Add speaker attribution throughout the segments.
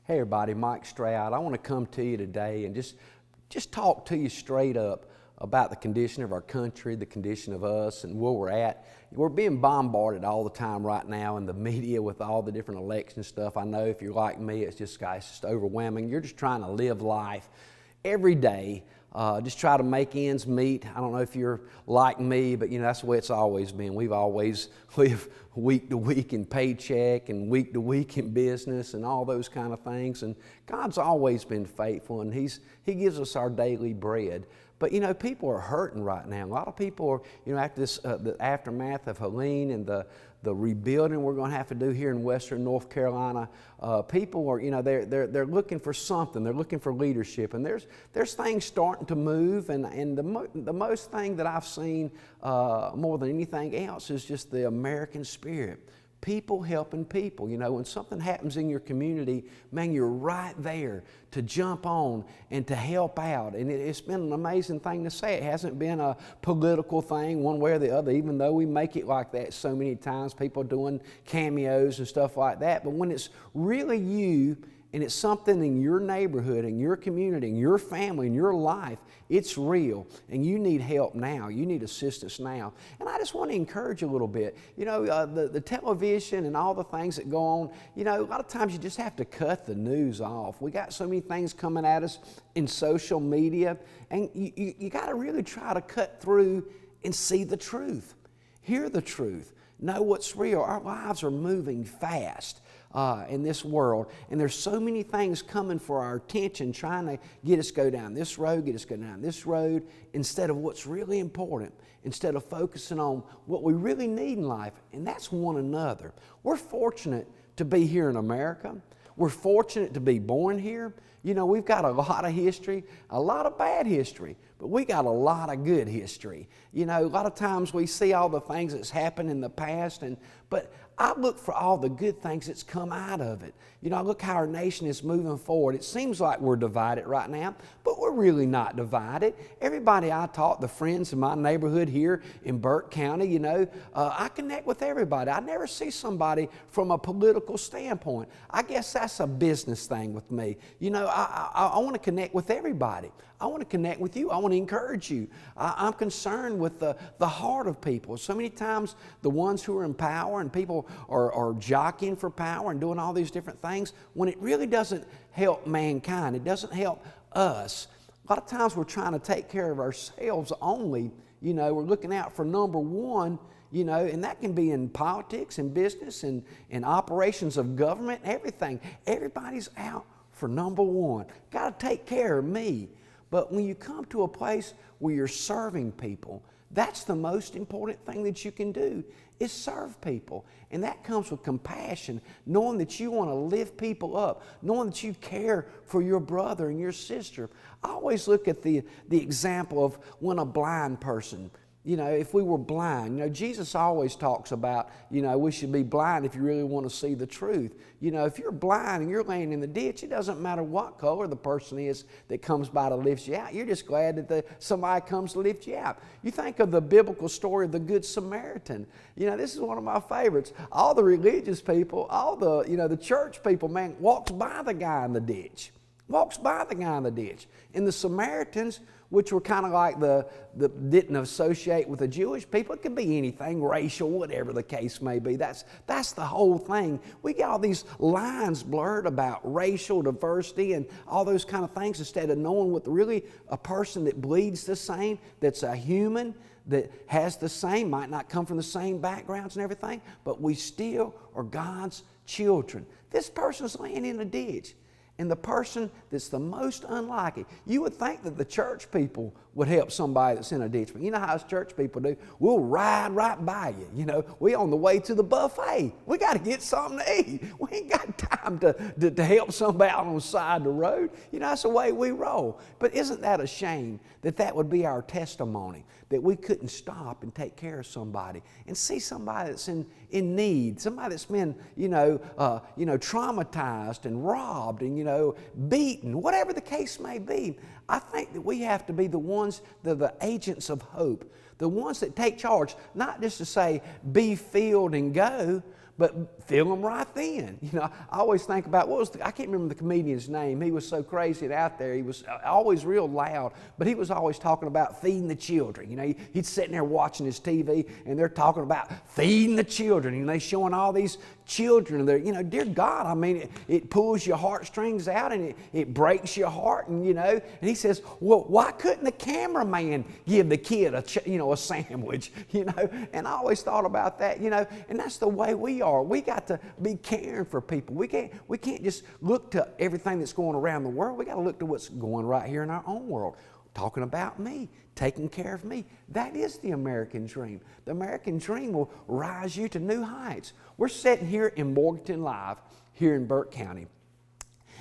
Speaker 1: Hey everybody, Mike Stroud. I want to come to you today and just talk to you straight up about the condition of our country, the condition of us, and where we're at. We're being bombarded all the time right now in the media with all the different election stuff. I know if you're like me, it's just overwhelming. You're just trying to live life every day. Just try to make ends meet. I don't know if you're like me, but that's the way it's always been. We've always lived week to week in paycheck and week to week in business and all those kind of things. And God's always been faithful, and He gives us our daily bread. But people are hurting right now. A lot of people are, after this, the aftermath of Helene and the rebuilding we're going to have to do here in Western North Carolina, people are, they're looking for something. They're looking for leadership, and there's things starting to move. And the most thing that I've seen more than anything else is just the American spirit. People helping people. When something happens in your community, man, you're right there to jump on and to help out. And it's been an amazing thing to say. It hasn't been a political thing one way or the other, even though we make it like that so many times, people doing cameos and stuff like that. But when it's really you, and it's something in your neighborhood, in your community, in your family, in your life, it's real, and you need help now. You need assistance now. And I just want to encourage you a little bit. The television and all the things that go on, a lot of times you just have to cut the news off. We got so many things coming at us in social media, and you got to really try to cut through and see the truth. Hear the truth. Know what's real. Our lives are moving fast in this world, and there's so many things coming for our attention, trying to get us go down this road, get us go down this road, instead of what's really important, instead of focusing on what we really need in life, and that's one another. We're fortunate to be here in America. We're fortunate to be born here. We've got a lot of history, a lot of bad history, but we got a lot of good history. A lot of times we see all the things that's happened in the past, but I look for all the good things that's come out of it. I look how our nation is moving forward. It seems like we're divided right now, but we're really not divided. Everybody I talk, the friends in my neighborhood here in Burke County, I connect with everybody. I never see somebody from a political standpoint. I guess that's a business thing with me. I want to connect with everybody. I want to connect with you. I want to encourage you. I'm concerned with the heart of people. So many times the ones who are in power and people are jockeying for power and doing all these different things when it really doesn't help mankind. It doesn't help us. A lot of times we're trying to take care of ourselves only. We're looking out for number one, and that can be in politics and business and operations of government, everything. Everybody's out for number one. Got to take care of me. But when you come to a place where you're serving people, that's the most important thing that you can do, is serve people. And that comes with compassion, knowing that you want to lift people up, knowing that you care for your brother and your sister. I always look at the example of when a blind person, if we were blind, Jesus always talks about, we should be blind if you really want to see the truth. If you're blind and you're laying in the ditch, it doesn't matter what color the person is that comes by to lift you out. You're just glad that somebody comes to lift you out. You think of the biblical story of the Good Samaritan. This is one of my favorites. All the religious people, all the church people, man, walks by the guy in the ditch. And the Samaritans, which were kind of like didn't associate with the Jewish people. It could be anything, racial, whatever the case may be. That's the whole thing. We got all these lines blurred about racial diversity and all those kind of things, instead of knowing what really a person that bleeds the same, that's a human, that has the same, might not come from the same backgrounds and everything, but we still are God's children. This person's laying in a ditch. And the person that's the most unlikely, you would think that the church people would help somebody that's in a ditch. But you know how us church people do? We'll ride right by you. We on the way to the buffet. We got to get something to eat. We ain't got time to help somebody out on the side of the road. That's the way we roll. But isn't that a shame that would be our testimony, that we couldn't stop and take care of somebody and see somebody that's in need, somebody that's been, traumatized and robbed and, beaten, whatever the case may be. I think that we have to be the ones that are the agents of hope, the ones that take charge, not just to say, be filled and go, but fill them right then. You know, I always think about, I can't remember the comedian's name. He was so crazy and out there. He was always real loud, but he was always talking about feeding the children. You know, he'd sitting there watching his TV, and they're talking about feeding the children, and they're showing all these children. They're, you know, dear God, I mean, it pulls your heartstrings out, and it breaks your heart, and, you know, and he says, well, why couldn't the cameraman give the kid a sandwich, you know? And I always thought about that, you know, and that's the way we are. We got to be caring for people. We can't just look to everything that's going around the world. We got to look to what's going right here in our own world. Talking about me, taking care of me. That is the American dream. The American dream will rise you to new heights. We're sitting here in Morganton Live, here in Burke County.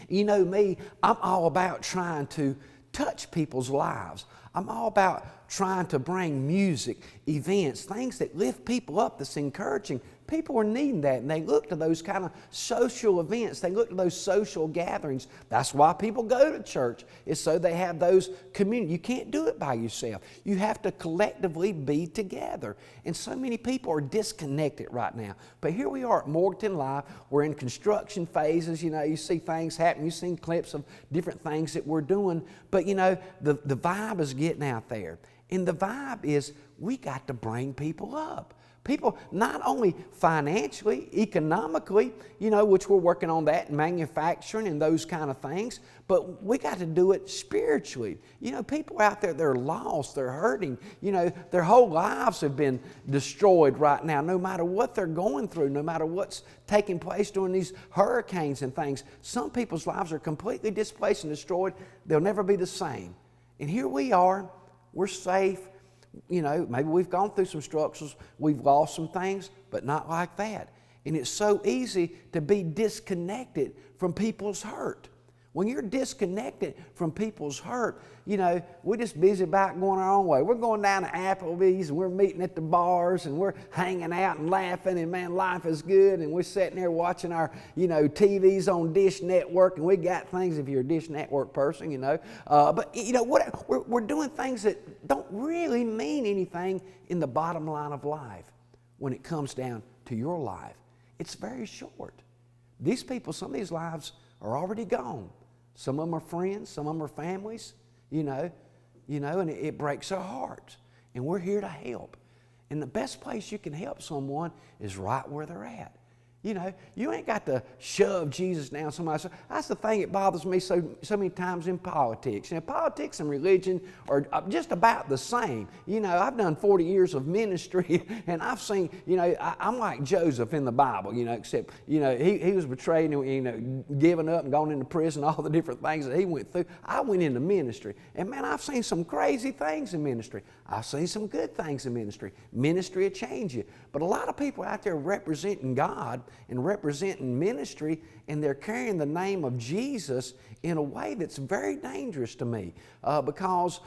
Speaker 1: You know me, I'm all about trying to touch people's lives. I'm all about trying to bring music, events, things that lift people up, that's encouraging. People are needing that, and they look to those kind of social events. They look to those social gatherings. That's why people go to church, is so they have those community. You can't do it by yourself. You have to collectively be together. And so many people are disconnected right now. But here we are at Morganton Live. We're in construction phases. You know, you see things happening. You've seen clips of different things that we're doing. But, you know, the vibe is getting out there. And the vibe is we got to bring people up. People, not only financially, economically, you know, which we're working on that, manufacturing and those kind of things, but we got to do it spiritually. You know, people out there, they're lost, they're hurting. You know, their whole lives have been destroyed right now, no matter what they're going through, no matter what's taking place during these hurricanes and things. Some people's lives are completely displaced and destroyed. They'll never be the same. And here we are, we're safe. You know, maybe we've gone through some struggles, we've lost some things, but not like that. And it's so easy to be disconnected from people's hurt. When you're disconnected from people's hurt, you know, we're just busy about going our own way. We're going down to Applebee's, and we're meeting at the bars, and we're hanging out and laughing, and man, life is good, and we're sitting there watching our, you know, TVs on Dish Network, and we got things, if you're a Dish Network person, you know. But, you know, we're doing things that don't really mean anything in the bottom line of life when it comes down to your life. It's very short. These people, some of these lives are already gone. Some of them are friends, some of them are families, you know, and it breaks our hearts. And we're here to help. And the best place you can help someone is right where they're at. You know, you ain't got to shove Jesus down somebody's. That's the thing that bothers me so many times in politics. You know, politics and religion are just about the same. You know, I've done 40 years of ministry, and I've seen, you know, I'm like Joseph in the Bible, you know, except, you know, he was betrayed and, you know, given up and gone into prison, all the different things that he went through. I went into ministry, and man, I've seen some crazy things in ministry. I've seen some good things in ministry. Ministry will change you. But a lot of people out there representing God and representing ministry, and they're carrying the name of Jesus in a way that's very dangerous to me because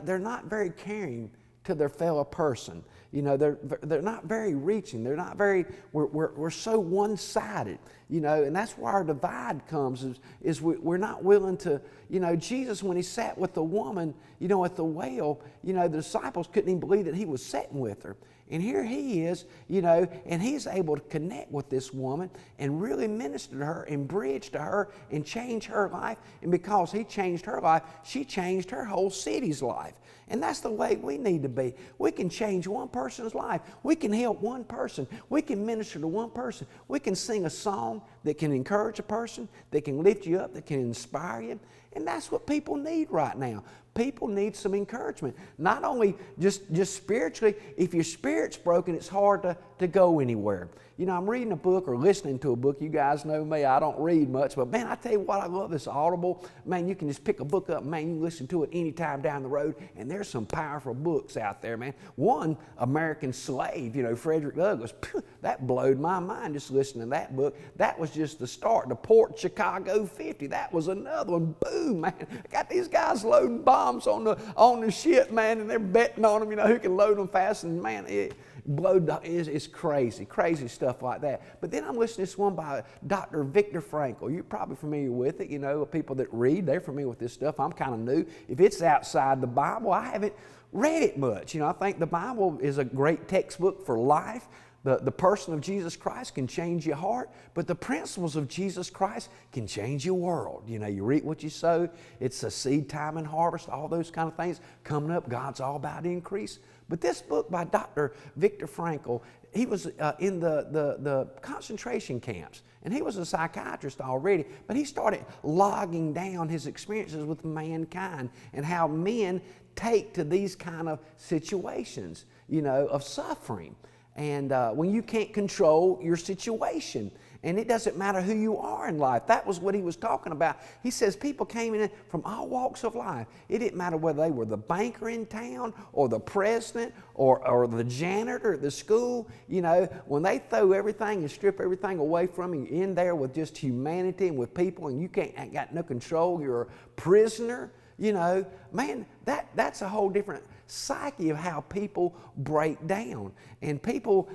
Speaker 1: they're not very caring to their fellow person. You know, they're not very reaching. They're not very, we're so one-sided, you know, and that's where our divide comes is we're not willing to, you know, Jesus, when he sat with the woman, you know, at the well, you know, the disciples couldn't even believe that he was sitting with her. And here he is, you know, and he's able to connect with this woman and really minister to her and bridge to her and change her life. And because he changed her life, she changed her whole city's life. And that's the way we need to be. We can change one person's life. We can help one person. We can minister to one person. We can sing a song that can encourage a person, that can lift you up, that can inspire you. And that's what people need right now. People need some encouragement. Not only just spiritually. If your spirit's broken, it's hard to go anywhere. You know, I'm reading a book or listening to a book. You guys know me, I don't read much. But man, I tell you what, I love this Audible. Man, you can just pick a book up, man, you can listen to it anytime down the road. And there's some powerful books out there, man. One, American Slave, you know, Frederick Douglass. That blowed my mind just listening to that book. That was just the start. The Port Chicago 50, that was another one. Boom, man. I got these guys loading bombs on the ship, man, and they're betting on them, you know, who can load them fast. And man, it's crazy stuff like that. But then I'm listening to this one by Dr. Viktor Frankle. You're probably familiar with it, you know, people that read, they're familiar with this stuff. I'm kind of new. If it's outside the Bible, I haven't read it much. You know, I think the Bible is a great textbook for life, The person of Jesus Christ can change your heart, but the principles of Jesus Christ can change your world. You know, you reap what you sow. It's a seed time and harvest, all those kind of things coming up. God's all about increase. But this book by Dr. Viktor Frankle, he was in the concentration camps, and he was a psychiatrist already, but he started logging down his experiences with mankind and how men take to these kind of situations, you know, of suffering. And when you can't control your situation, and it doesn't matter who you are in life. That was what he was talking about. He says people came in from all walks of life. It didn't matter whether they were the banker in town or the president or the janitor at the school. You know, when they throw everything and strip everything away from you, in there with just humanity and with people, and you ain't got no control, you're a prisoner. You know, man, that's a whole different psyche of how people break down. And people,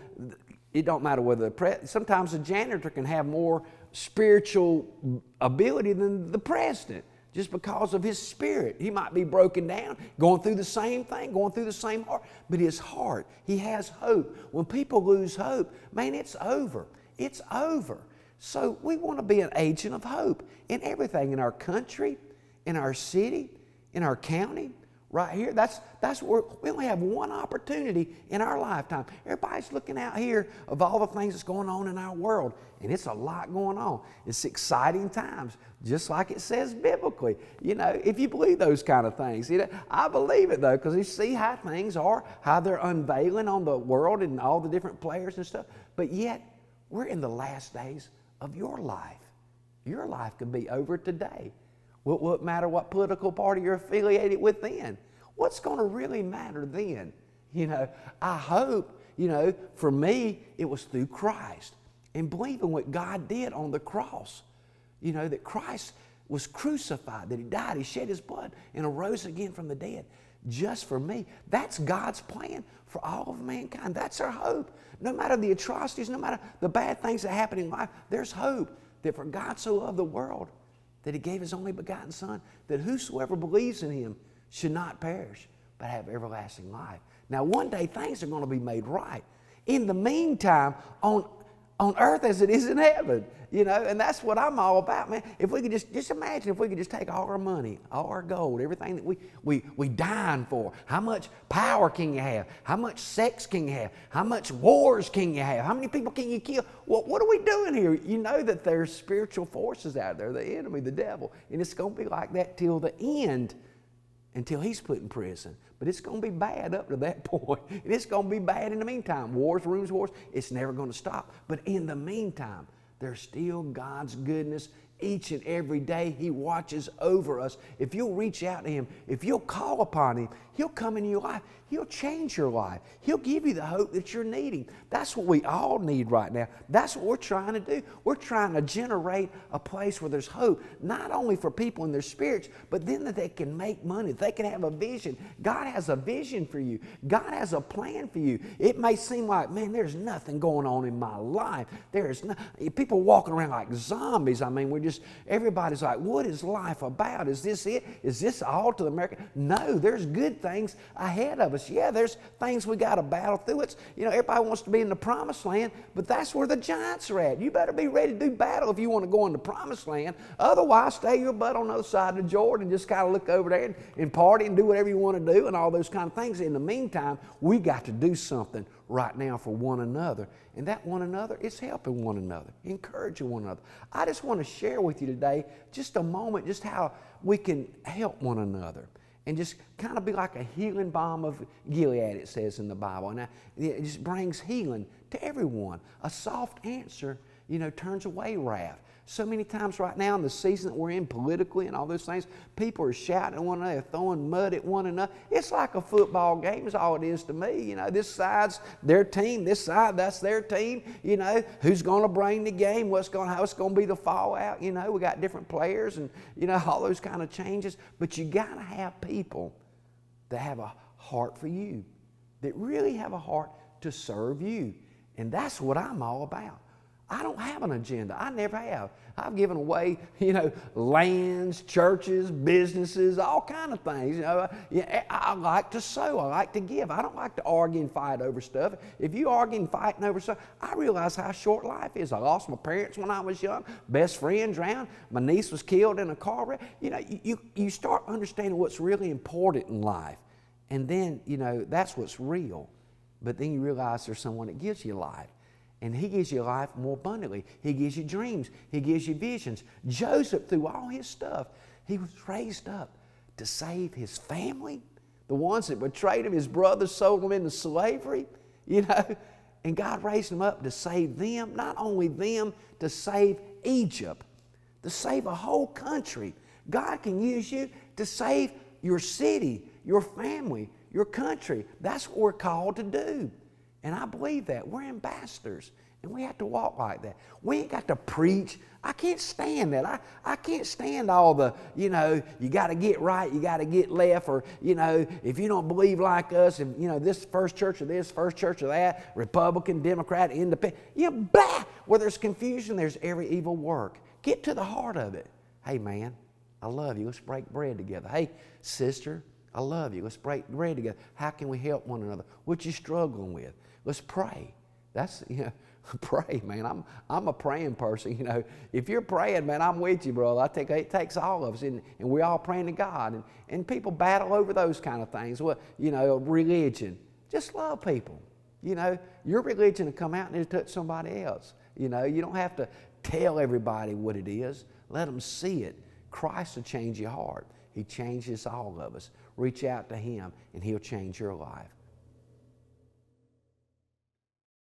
Speaker 1: it don't matter whether sometimes the janitor can have more spiritual ability than the president just because of his spirit. He might be broken down, going through the same thing, going through the same heart, but his heart, he has hope. When people lose hope, man, it's over. It's over. So we want to be an agent of hope in everything, in our country, in our city, in our county, right here. That's where we only have one opportunity in our lifetime. Everybody's looking out here of all the things that's going on in our world, and it's a lot going on. It's exciting times, just like it says biblically. You know, if you believe those kind of things, you know, I believe it though, because you see how things are, how they're unveiling on the world and all the different players and stuff. But yet, we're in the last days of your life. Your life could be over today. Will it matter what political party you're affiliated with then? What's going to really matter then? You know, I hope, you know, for me, it was through Christ and believing what God did on the cross. You know, that Christ was crucified, that He died, He shed His blood, and arose again from the dead just for me. That's God's plan for all of mankind. That's our hope. No matter the atrocities, no matter the bad things that happen in life, there's hope that for God so loved the world that He gave His only begotten Son, that whosoever believes in Him should not perish, but have everlasting life. Now, one day things are going to be made right. In the meantime, on earth as it is in heaven, you know, and that's what I'm all about, man. If we could just imagine if we could just take all our money, all our gold, everything that we dying for. How much power can you have? How much sex can you have? How much wars can you have? How many people can you kill? Well, what are we doing here? You know that there's spiritual forces out there, the enemy, the devil, and it's going to be like that till the end, until He's put in prison. But it's going to be bad up to that point. And it's going to be bad in the meantime. Wars, rumors of wars, it's never going to stop. But in the meantime, there's still God's goodness. Each and every day He watches over us. If you'll reach out to Him, if you'll call upon Him, He'll come into your life. He'll change your life. He'll give you the hope that you're needing. That's what we all need right now. That's what we're trying to do. We're trying to generate a place where there's hope, not only for people in their spirits, but then that they can make money, they can have a vision. God has a vision for you. God has a plan for you. It may seem like, man, there's nothing going on in my life. There's no, people walking around like zombies. I mean, everybody's like, what is life about? Is this it? Is this all to America? No, there's good things ahead of us. Yeah, there's things we got to battle through. It's, you know, everybody wants to be in the promised land, but that's where the giants are at. You better be ready to do battle if you want to go in the promised land. Otherwise, stay your butt on the other side of the Jordan and just kind of look over there and party and do whatever you want to do and all those kind of things. In the meantime, we got to do something right now for one another. And that one another is helping one another, encouraging one another. I just want to share with you today just a moment, just how we can help one another. And just kind of be like a healing balm of Gilead, it says in the Bible. And it just brings healing to everyone. A soft answer, you know, turns away wrath. So many times right now in the season that we're in politically and all those things, people are shouting at one another, throwing mud at one another. It's like a football game is all it is to me. You know, this side's their team, this side, that's their team. You know, who's going to bring the game, how it's going to be the fallout. You know, we got different players and, you know, all those kind of changes. But you got to have people that have a heart for you, that really have a heart to serve you. And that's what I'm all about. I don't have an agenda. I never have. I've given away, lands, churches, businesses, all kind of things. I like to sow. I like to give. I don't like to argue and fight over stuff. If you argue and fighting over stuff, I realize how short life is. I lost my parents when I was young. Best friend drowned. My niece was killed in a car wreck. You start understanding what's really important in life. And then, that's what's real. But then you realize there's someone that gives you life. And He gives you life more abundantly. He gives you dreams. He gives you visions. Joseph, through all his stuff, he was raised up to save his family. The ones that betrayed him, his brothers sold him into slavery, And God raised him up to save them. Not only them, to save Egypt, to save a whole country. God can use you to save your city, your family, your country. That's what we're called to do. And I believe that. We're ambassadors, and we have to walk like that. We ain't got to preach. I can't stand that. I can't stand all the, you got to get right, you got to get left, or, if you don't believe like us, if, this first church of this, first church of that, Republican, Democrat, Independent, blah! Where there's confusion, there's every evil work. Get to the heart of it. Hey, man, I love you. Let's break bread together. Hey, sister, I love you. Let's break bread together. How can we help one another? What you struggling with? Let's pray. That's, pray, man. I'm a praying person. If you're praying, man, I'm with you, brother. I think it takes all of us, and we're all praying to God. And people battle over those kind of things. Well, religion. Just love people. Your religion will come out and it'll touch somebody else. You don't have to tell everybody what it is. Let them see it. Christ will change your heart. He changes all of us. Reach out to Him, and He'll change your life.